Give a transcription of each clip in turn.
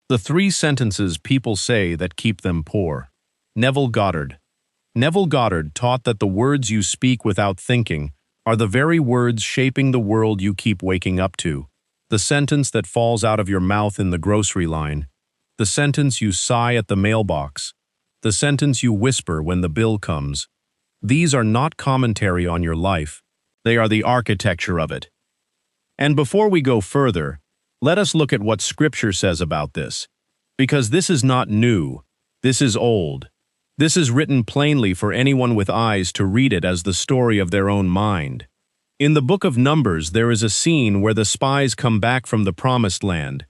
The three sentences people say that keep them poor. Neville Goddard. Neville Goddard taught that the words you speak without thinking are the very words shaping the world you keep waking up to. The sentence that falls out of your mouth in the grocery line. The sentence you sigh at the mailbox. The sentence you whisper when the bill comes. These are not commentary on your life. They are the architecture of it. And before we go further, let us look at what Scripture says about this. Because this is not new. This is old. This is written plainly for anyone with eyes to read it as the story of their own mind. In the book of Numbers, there is a scene where the spies come back from the Promised Land,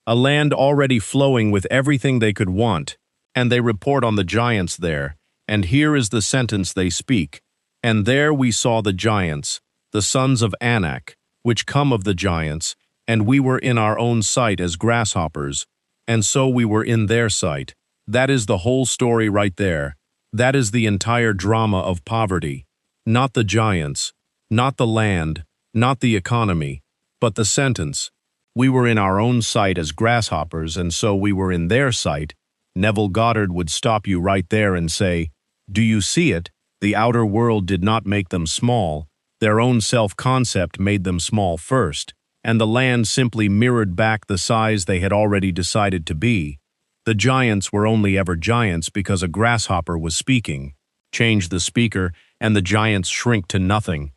a land already flowing with everything they could want, and they report on the giants there, and here is the sentence they speak. And there we saw the giants, the sons of Anak, which come of the giants, and we were in our own sight as grasshoppers, and so we were in their sight. That is the whole story right there. That is the entire drama of poverty. Not the giants, not the land, not the economy, but the sentence. We were in our own sight as grasshoppers, and so we were in their sight. Neville Goddard would stop you right there and say, "Do you see it? The outer world did not make them small. Their own self-concept made them small first, and the land simply mirrored back the size they had already decided to be. The giants were only ever giants because a grasshopper was speaking. Change the speaker, and the giants shrink to nothing."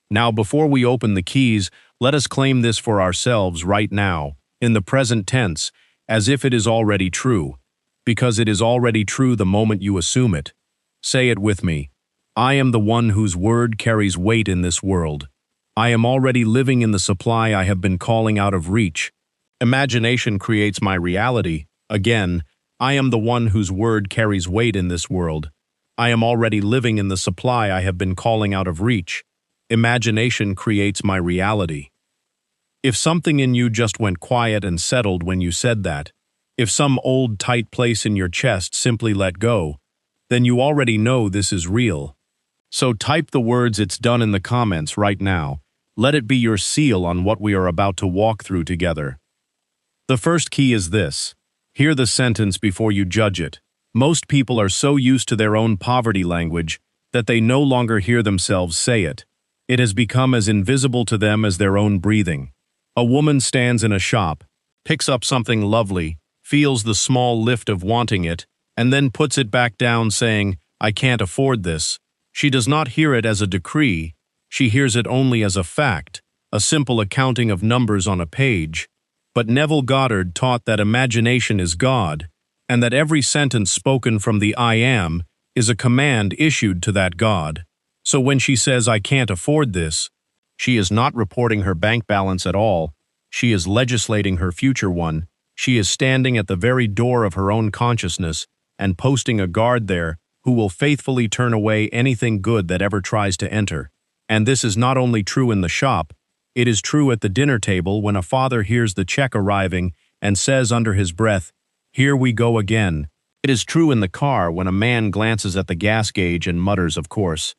Now, before we open the keys, let us claim this for ourselves right now, in the present tense, as if it is already true, because it is already true the moment you assume it. Say it with me. I am the one whose word carries weight in this world. I am already living in the supply I have been calling out of reach. Imagination creates my reality. Again, I am the one whose word carries weight in this world. I am already living in the supply I have been calling out of reach. Imagination creates my reality. If something in you just went quiet and settled when you said that, if some old tight place in your chest simply let go, then you already know this is real. So type the words "it's done" in the comments right now. Let it be your seal on what we are about to walk through together. The first key is this. Hear the sentence before you judge it. Most people are so used to their own poverty language that they no longer hear themselves say it. It has become as invisible to them as their own breathing. A woman stands in a shop, picks up something lovely, feels the small lift of wanting it, and then puts it back down saying, "I can't afford this." She does not hear it as a decree. She hears it only as a fact, a simple accounting of numbers on a page. But Neville Goddard taught that imagination is God, and that every sentence spoken from the I am is a command issued to that God. So when she says, "I can't afford this," she is not reporting her bank balance at all. She is legislating her future one. She is standing at the very door of her own consciousness and posting a guard there who will faithfully turn away anything good that ever tries to enter. And this is not only true in the shop, it is true at the dinner table when a father hears the check arriving and says under his breath, "Here we go again." It is true in the car when a man glances at the gas gauge and mutters, "Of course."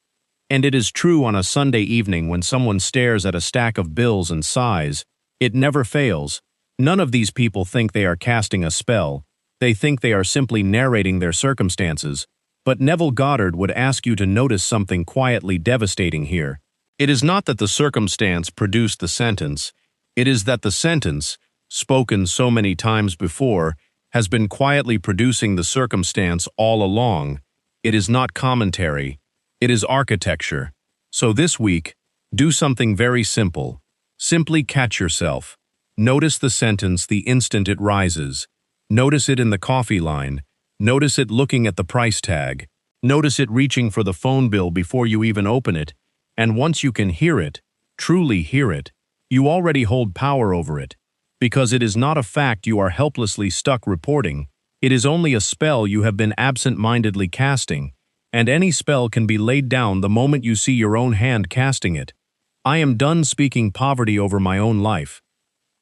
And it is true on a Sunday evening when someone stares at a stack of bills and sighs. It never fails. None of these people think they are casting a spell. They think they are simply narrating their circumstances. But Neville Goddard would ask you to notice something quietly devastating here. It is not that the circumstance produced the sentence. It is that the sentence, spoken so many times before, has been quietly producing the circumstance all along. It is not commentary. It is architecture. So this week, do something very simple. Simply catch yourself. Notice the sentence the instant it rises. Notice it in the coffee line. Notice it looking at the price tag. Notice it reaching for the phone bill before you even open it. And once you can hear it, truly hear it, you already hold power over it. Because it is not a fact you are helplessly stuck reporting. It is only a spell you have been absent-mindedly casting. And any spell can be laid down the moment you see your own hand casting it. I am done speaking poverty over my own life.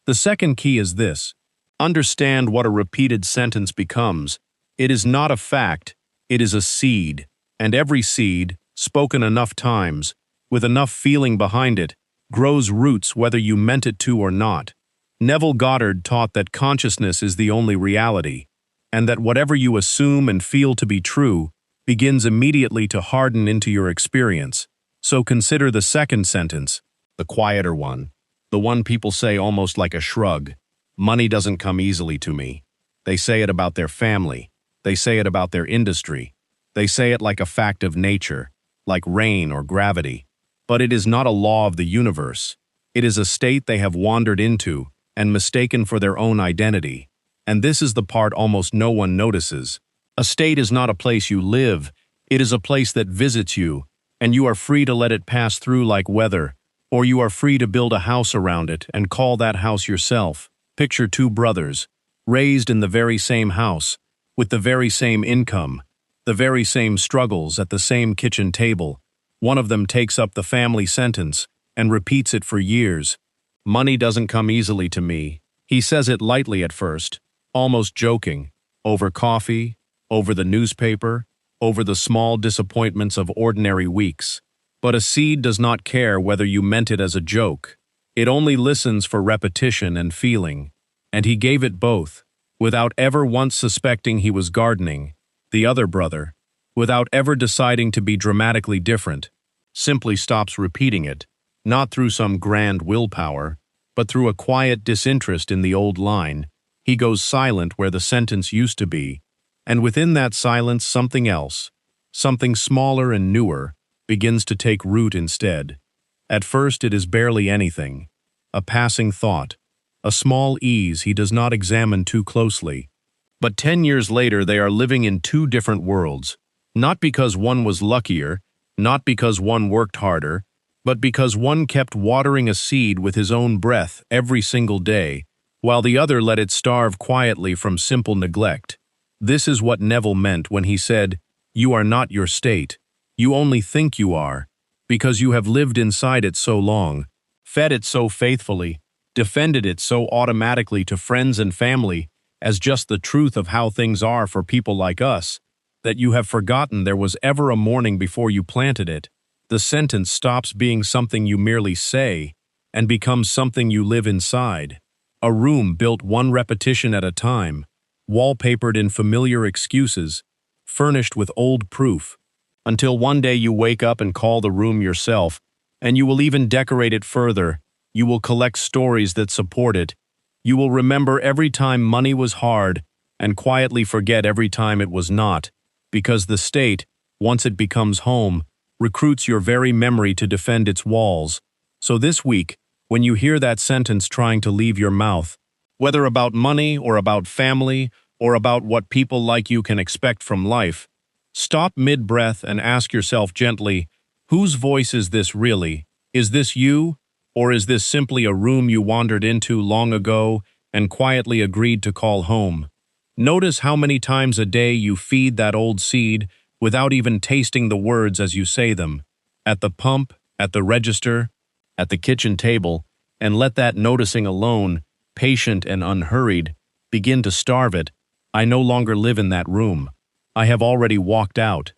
The second key is this. Understand what a repeated sentence becomes. It is not a fact, it is a seed. And every seed, spoken enough times, with enough feeling behind it, grows roots whether you meant it to or not. Neville Goddard taught that consciousness is the only reality, and that whatever you assume and feel to be true begins immediately to harden into your experience. So consider the second sentence, the quieter one, the one people say almost like a shrug. Money doesn't come easily to me. They say it about their family. They say it about their industry. They say it like a fact of nature, like rain or gravity. But it is not a law of the universe. It is a state they have wandered into and mistaken for their own identity. And this is the part almost no one notices. A state is not a place you live. It is a place that visits you, and you are free to let it pass through like weather, or you are free to build a house around it and call that house yourself. Picture two brothers, raised in the very same house, with the very same income, the very same struggles at the same kitchen table. One of them takes up the family sentence and repeats it for years. Money doesn't come easily to me. He says it lightly at first, almost joking, over coffee, over the newspaper, over the small disappointments of ordinary weeks. But a seed does not care whether you meant it as a joke. It only listens for repetition and feeling. And he gave it both, without ever once suspecting he was gardening. The other brother, without ever deciding to be dramatically different, simply stops repeating it, not through some grand willpower, but through a quiet disinterest in the old line. He goes silent where the sentence used to be, and within that silence something else, something smaller and newer, begins to take root instead. At first it is barely anything, a passing thought, a small ease he does not examine too closely. But 10 years later they are living in two different worlds, not because one was luckier, not because one worked harder, but because one kept watering a seed with his own breath every single day, while the other let it starve quietly from simple neglect. This is what Neville meant when he said, "You are not your state. You only think you are, because you have lived inside it so long, fed it so faithfully, defended it so automatically to friends and family as just the truth of how things are for people like us, that you have forgotten there was ever a morning before you planted it." The sentence stops being something you merely say and becomes something you live inside. A room built one repetition at a time, wallpapered in familiar excuses, furnished with old proof, until one day you wake up and call the room yourself, and you will even decorate it further. You will collect stories that support it. You will remember every time money was hard and quietly forget every time it was not, because the state, once it becomes home, recruits your very memory to defend its walls. So this week, when you hear that sentence trying to leave your mouth, whether about money or about family or about what people like you can expect from life, stop mid-breath and ask yourself gently, whose voice is this really? Is this you? Or is this simply a room you wandered into long ago and quietly agreed to call home? Notice how many times a day you feed that old seed without even tasting the words as you say them, at the pump, at the register, at the kitchen table, and let that noticing alone, patient and unhurried, begin to starve it. I no longer live in that room. I have already walked out.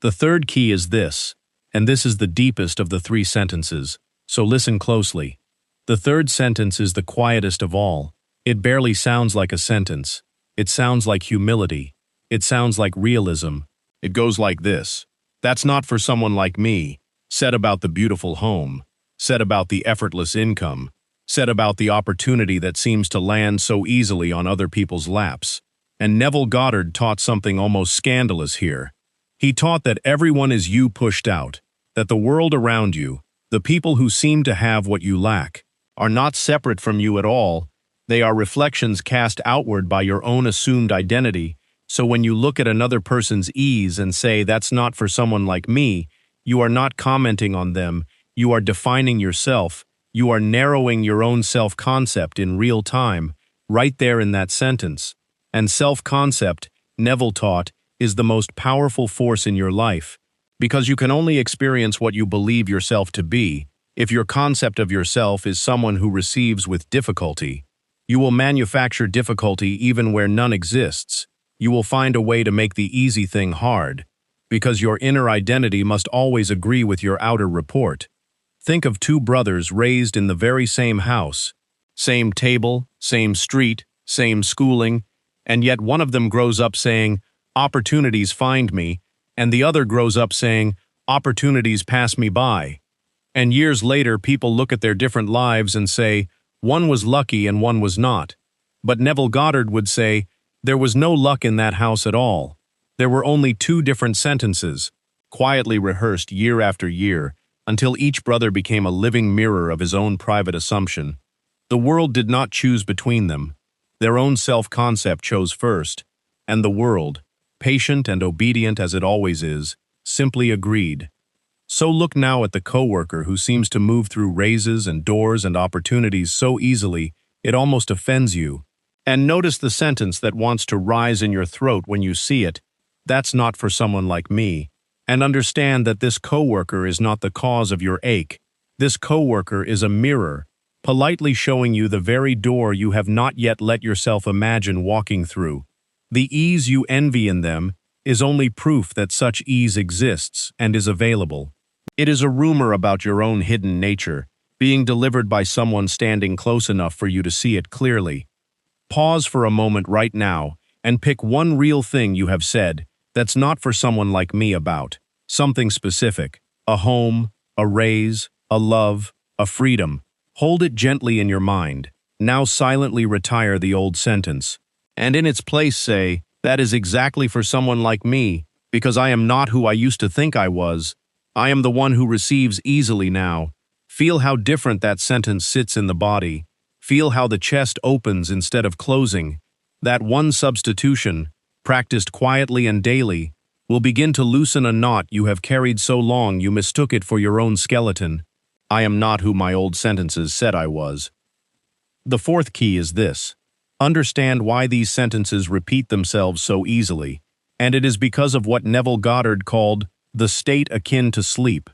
The third key is this, and this is the deepest of the three sentences, so listen closely. The third sentence is the quietest of all. It barely sounds like a sentence. It sounds like humility. It sounds like realism. It goes like this. That's not for someone like me. Said about the beautiful home. Said about the effortless income. Said about the opportunity that seems to land so easily on other people's laps. And Neville Goddard taught something almost scandalous here. He taught that everyone is you pushed out, that the world around you, the people who seem to have what you lack, are not separate from you at all. They are reflections cast outward by your own assumed identity. So when you look at another person's ease and say, "That's not for someone like me," you are not commenting on them, you are defining yourself, you are narrowing your own self-concept in real time, right there in that sentence. And self-concept, Neville taught, is the most powerful force in your life, because you can only experience what you believe yourself to be. If your concept of yourself is someone who receives with difficulty, you will manufacture difficulty even where none exists. You will find a way to make the easy thing hard, because your inner identity must always agree with your outer report. Think of two brothers raised in the very same house, Same table, same street, same schooling, and yet one of them grows up saying, "Opportunities find me," and the other grows up saying, "Opportunities pass me by." And years later, people look at their different lives and say, one was lucky and one was not. But Neville Goddard would say, there was no luck in that house at all. There were only two different sentences, quietly rehearsed year after year, until each brother became a living mirror of his own private assumption. The world did not choose between them. Their own self-concept chose first, and the world, patient and obedient as it always is, simply agreed. So look now at the coworker who seems to move through raises and doors and opportunities so easily it almost offends you. And notice the sentence that wants to rise in your throat when you see it. That's not for someone like me. And understand that this coworker is not the cause of your ache. This coworker is a mirror, politely showing you the very door you have not yet let yourself imagine walking through. The ease you envy in them is only proof that such ease exists and is available. It is a rumor about your own hidden nature, being delivered by someone standing close enough for you to see it clearly. Pause for a moment right now and pick one real thing you have said that's not for someone like me about. Something specific. A home, a raise, a love, a freedom. Hold it gently in your mind. Now silently retire the old sentence. And in its place say, that is exactly for someone like me, because I am not who I used to think I was. I am the one who receives easily now. Feel how different that sentence sits in the body. Feel how the chest opens instead of closing. That one substitution, practiced quietly and daily, will begin to loosen a knot you have carried so long you mistook it for your own skeleton. I am not who my old sentences said I was. The fourth key is this. Understand why these sentences repeat themselves so easily, and it is because of what Neville Goddard called the state akin to sleep,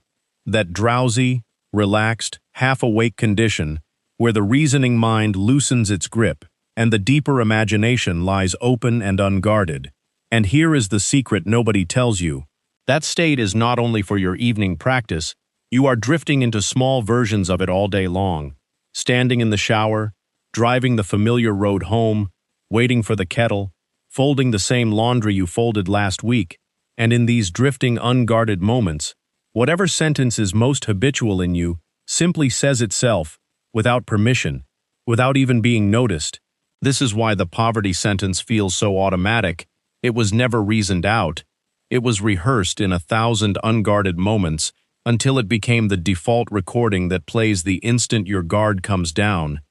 that drowsy, relaxed, half-awake condition where the reasoning mind loosens its grip and the deeper imagination lies open and unguarded. And here is the secret nobody tells you. That state is not only for your evening practice, you are drifting into small versions of it all day long, standing in the shower, driving the familiar road home, waiting for the kettle, folding the same laundry you folded last week, and in these drifting, unguarded moments, whatever sentence is most habitual in you simply says itself, without permission, without even being noticed. This is why the poverty sentence feels so automatic. It was never reasoned out. It was rehearsed in 1,000 unguarded moments until it became the default recording that plays the instant your guard comes down.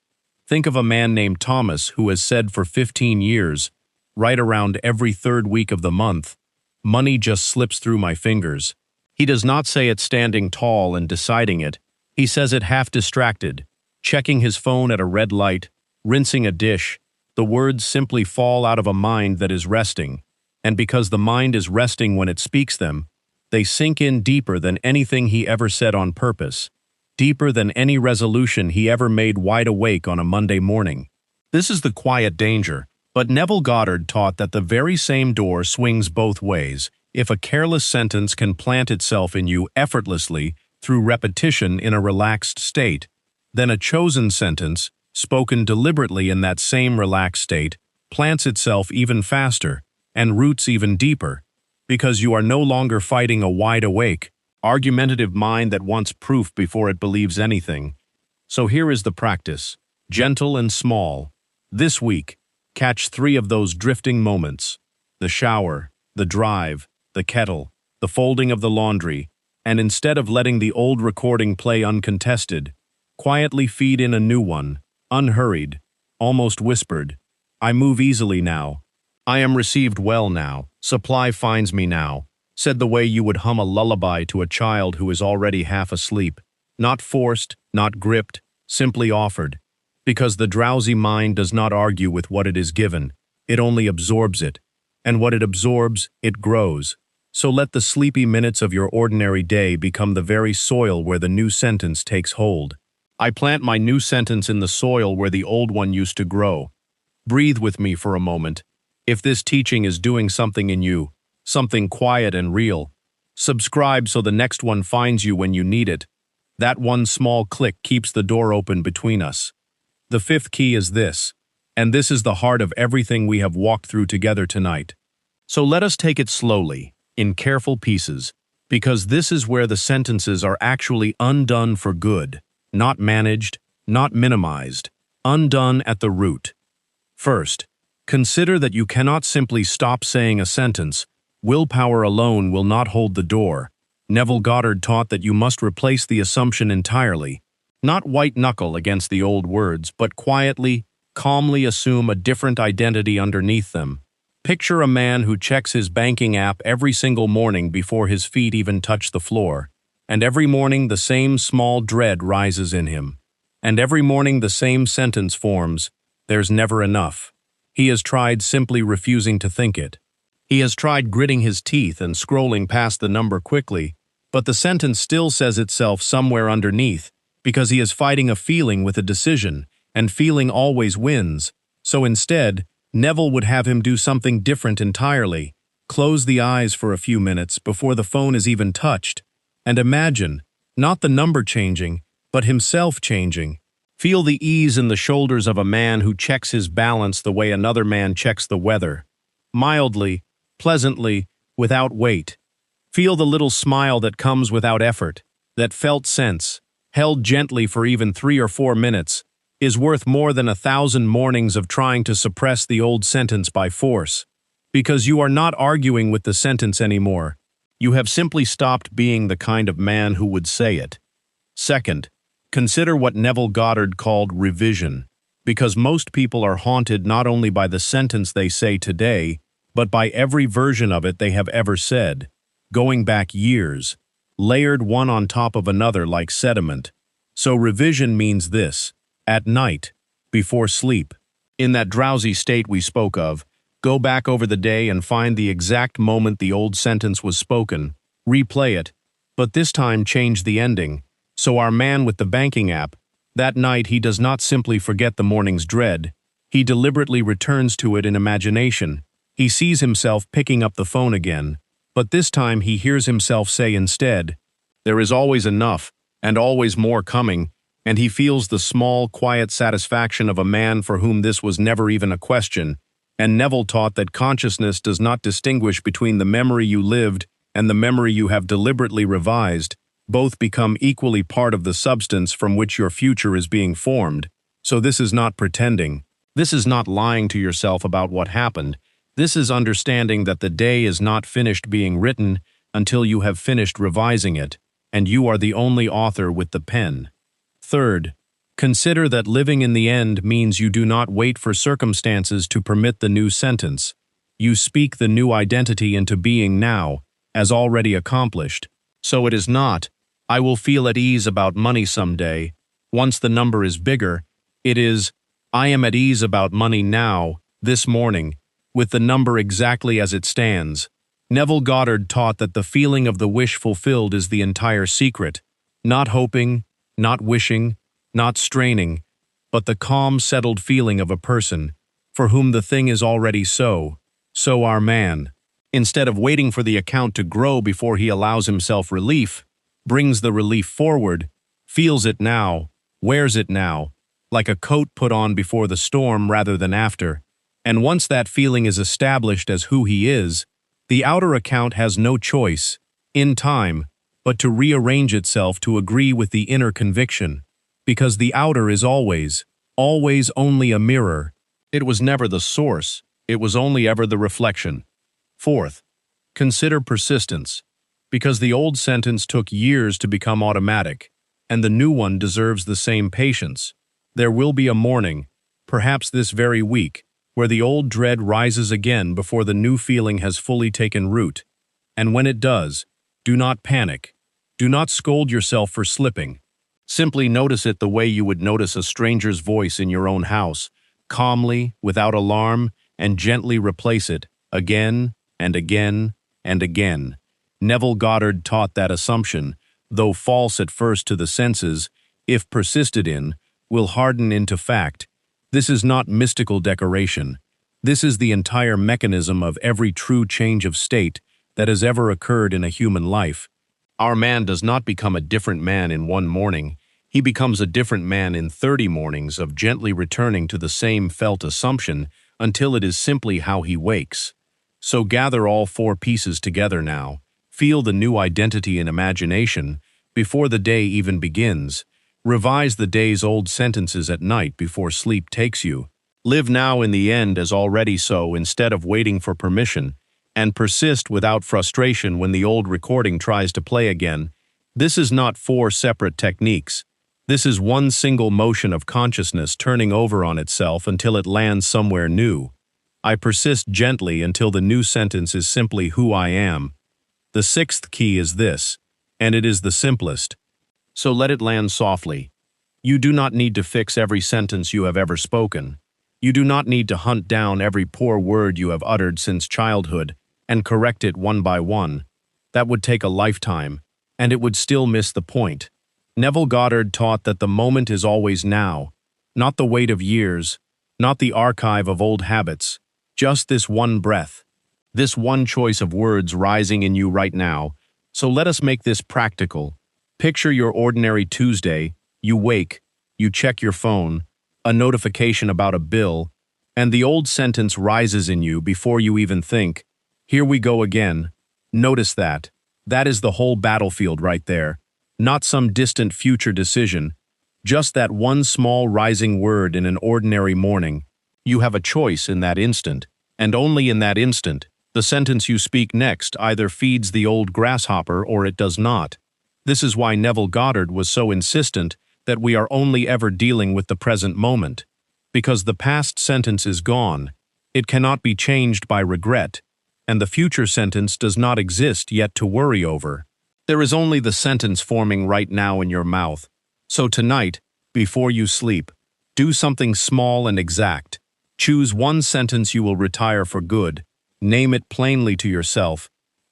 Think of a man named Thomas who has said for 15 years, right around every third week of the month, "Money just slips through my fingers." He does not say it standing tall and deciding it. He says it half distracted, checking his phone at a red light, rinsing a dish. The words simply fall out of a mind that is resting, and because the mind is resting when it speaks them, they sink in deeper than anything he ever said on purpose, deeper than any resolution he ever made wide awake on a Monday morning. This is the quiet danger, but Neville Goddard taught that the very same door swings both ways. If a careless sentence can plant itself in you effortlessly through repetition in a relaxed state, then a chosen sentence, spoken deliberately in that same relaxed state, plants itself even faster and roots even deeper, because you are no longer fighting a wide-awake, argumentative mind that wants proof before it believes anything. So here is the practice, gentle and small. This week, catch 3 of those drifting moments: the shower, the drive, the kettle, the folding of the laundry, and instead of letting the old recording play uncontested, quietly feed in a new one, unhurried, almost whispered. I move easily now. I am received well now. Supply finds me now, said the way you would hum a lullaby to a child who is already half asleep. Not forced, not gripped, simply offered. Because the drowsy mind does not argue with what it is given, it only absorbs it. And what it absorbs, it grows. So let the sleepy minutes of your ordinary day become the very soil where the new sentence takes hold. I plant my new sentence in the soil where the old one used to grow. Breathe with me for a moment. If this teaching is doing something in you, something quiet and real, subscribe so the next one finds you when you need it. That one small click keeps the door open between us. The fifth key is this, and this is the heart of everything we have walked through together tonight. So let us take it slowly, in careful pieces, because this is where the sentences are actually undone for good, not managed, not minimized, undone at the root. First, consider that you cannot simply stop saying a sentence. Willpower alone will not hold the door. Neville Goddard taught that you must replace the assumption entirely, not white-knuckle against the old words, but quietly, calmly assume a different identity underneath them. Picture a man who checks his banking app every single morning before his feet even touch the floor, and every morning the same small dread rises in him. And every morning the same sentence forms, "There's never enough." He has tried simply refusing to think it. He has tried gritting his teeth and scrolling past the number quickly, but the sentence still says itself somewhere underneath, because he is fighting a feeling with a decision, and feeling always wins. So instead, Neville would have him do something different entirely. Close the eyes for a few minutes before the phone is even touched, and imagine, not the number changing, but himself changing. Feel the ease in the shoulders of a man who checks his balance the way another man checks the weather. Mildly, pleasantly, without weight. Feel the little smile that comes without effort, that felt sense, held gently for even 3 or 4 minutes, is worth more than 1,000 mornings of trying to suppress the old sentence by force. Because you are not arguing with the sentence anymore. You have simply stopped being the kind of man who would say it. Second, consider what Neville Goddard called revision, because most people are haunted not only by the sentence they say today, but by every version of it they have ever said, going back years, layered one on top of another like sediment. So revision means this: at night, before sleep, in that drowsy state we spoke of, go back over the day and find the exact moment the old sentence was spoken, replay it, but this time change the ending. So our man with the banking app, that night he does not simply forget the morning's dread, he deliberately returns to it in imagination. He sees himself picking up the phone again, but this time he hears himself say instead, "There is always enough, and always more coming," and he feels the small, quiet satisfaction of a man for whom this was never even a question. And Neville taught that consciousness does not distinguish between the memory you lived and the memory you have deliberately revised. Both become equally part of the substance from which your future is being formed. So this is not pretending. This is not lying to yourself about what happened. This is understanding that the day is not finished being written until you have finished revising it, and you are the only author with the pen. Third, consider that living in the end means you do not wait for circumstances to permit the new sentence. You speak the new identity into being now, as already accomplished. So it is not, "I will feel at ease about money someday." Once the number is bigger, it is, "I am at ease about money now, this morning, with the number exactly as it stands." Neville Goddard taught that the feeling of the wish fulfilled is the entire secret. Not hoping, not wishing, not straining, but the calm, settled feeling of a person, for whom the thing is already so. So our man, instead of waiting for the account to grow before he allows himself relief, brings the relief forward, feels it now, wears it now, like a coat put on before the storm rather than after. And once that feeling is established as who he is, the outer account has no choice, in time, but to rearrange itself to agree with the inner conviction, because the outer is always, always only a mirror. It was never the source, it was only ever the reflection. Fourth, consider persistence, because the old sentence took years to become automatic, and the new one deserves the same patience. There will be a morning, perhaps this very week, where the old dread rises again before the new feeling has fully taken root. And when it does, do not panic. Do not scold yourself for slipping. Simply notice it the way you would notice a stranger's voice in your own house, calmly, without alarm, and gently replace it, again and again and again. Neville Goddard taught that assumption, though false at first to the senses, if persisted in, will harden into fact. This is not mystical decoration. This is the entire mechanism of every true change of state that has ever occurred in a human life. Our man does not become a different man in one morning. He becomes a different man in 30 mornings of gently returning to the same felt assumption until it is simply how he wakes. So gather all four pieces together now, feel the new identity in imagination before the day even begins, revise the day's old sentences at night before sleep takes you, live now in the end as already so instead of waiting for permission, and persist without frustration when the old recording tries to play again. This is not four separate techniques. This is one single motion of consciousness turning over on itself until it lands somewhere new. I persist gently until the new sentence is simply who I am. The sixth key is this, and it is the simplest. So let it land softly. You do not need to fix every sentence you have ever spoken. You do not need to hunt down every poor word you have uttered since childhood and correct it one by one. That would take a lifetime, and it would still miss the point. Neville Goddard taught that the moment is always now, not the weight of years, not the archive of old habits, just this one breath, this one choice of words rising in you right now. So let us make this practical. Picture your ordinary Tuesday. You wake, you check your phone, a notification about a bill, and the old sentence rises in you before you even think, "Here we go again." Notice that. That is the whole battlefield right there. Not some distant future decision, just that one small rising word in an ordinary morning. You have a choice in that instant, and only in that instant. The sentence you speak next either feeds the old grasshopper or it does not. This is why Neville Goddard was so insistent that we are only ever dealing with the present moment. Because the past sentence is gone, it cannot be changed by regret, and the future sentence does not exist yet to worry over. There is only the sentence forming right now in your mouth. So tonight, before you sleep, do something small and exact. Choose one sentence you will retire for good. Name it plainly to yourself.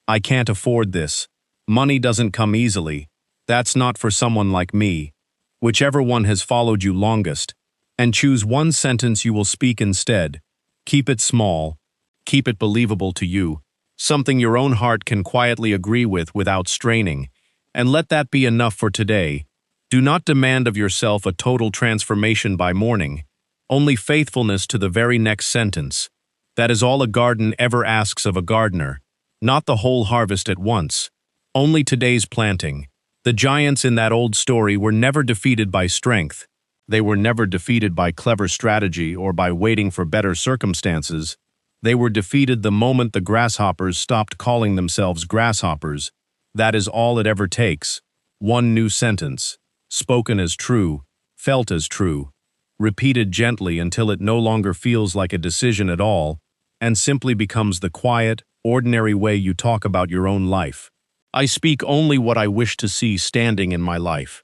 I can't afford this. Money doesn't come easily. That's not for someone like me. Whichever one has followed you longest. And choose one sentence you will speak instead. Keep it small. Keep it believable to you. Something your own heart can quietly agree with without straining. And let that be enough for today. Do not demand of yourself a total transformation by morning. Only faithfulness to the very next sentence. That is all a garden ever asks of a gardener. Not the whole harvest at once. Only today's planting. The giants in that old story were never defeated by strength. They were never defeated by clever strategy or by waiting for better circumstances. They were defeated the moment the grasshoppers stopped calling themselves grasshoppers. That is all it ever takes. One new sentence. Spoken as true. Felt as true. Repeated gently until it no longer feels like a decision at all, and simply becomes the quiet, ordinary way you talk about your own life. I speak only what I wish to see standing in my life.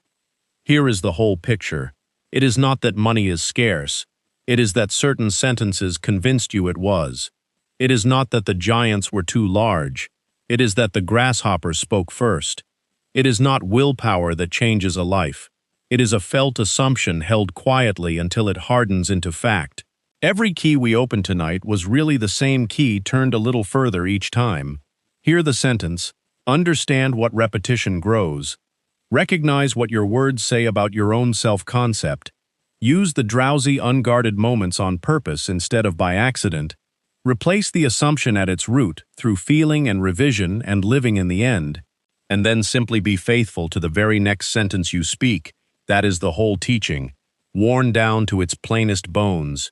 Here is the whole picture. It is not that money is scarce. It is that certain sentences convinced you it was. It is not that the giants were too large. It is that the grasshopper spoke first. It is not willpower that changes a life. It is a felt assumption held quietly until it hardens into fact. Every key we opened tonight was really the same key turned a little further each time. Hear the sentence. Understand what repetition grows. Recognize what your words say about your own self-concept. Use the drowsy, unguarded moments on purpose instead of by accident. Replace the assumption at its root through feeling and revision and living in the end. And then simply be faithful to the very next sentence you speak. That is the whole teaching, worn down to its plainest bones.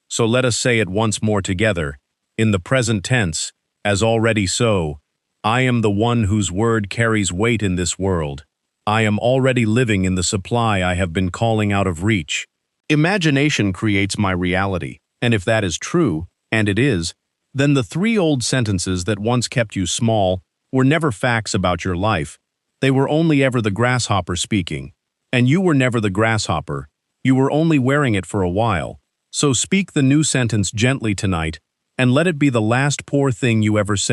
So let us say it once more together, in the present tense, as already so. I am the one whose word carries weight in this world. I am already living in the supply I have been calling out of reach. Imagination creates my reality, and if that is true, and it is, then the three old sentences that once kept you small were never facts about your life. They were only ever the grasshopper speaking. And you were never the grasshopper. You were only wearing it for a while. So speak the new sentence gently tonight, and let it be the last poor thing you ever say.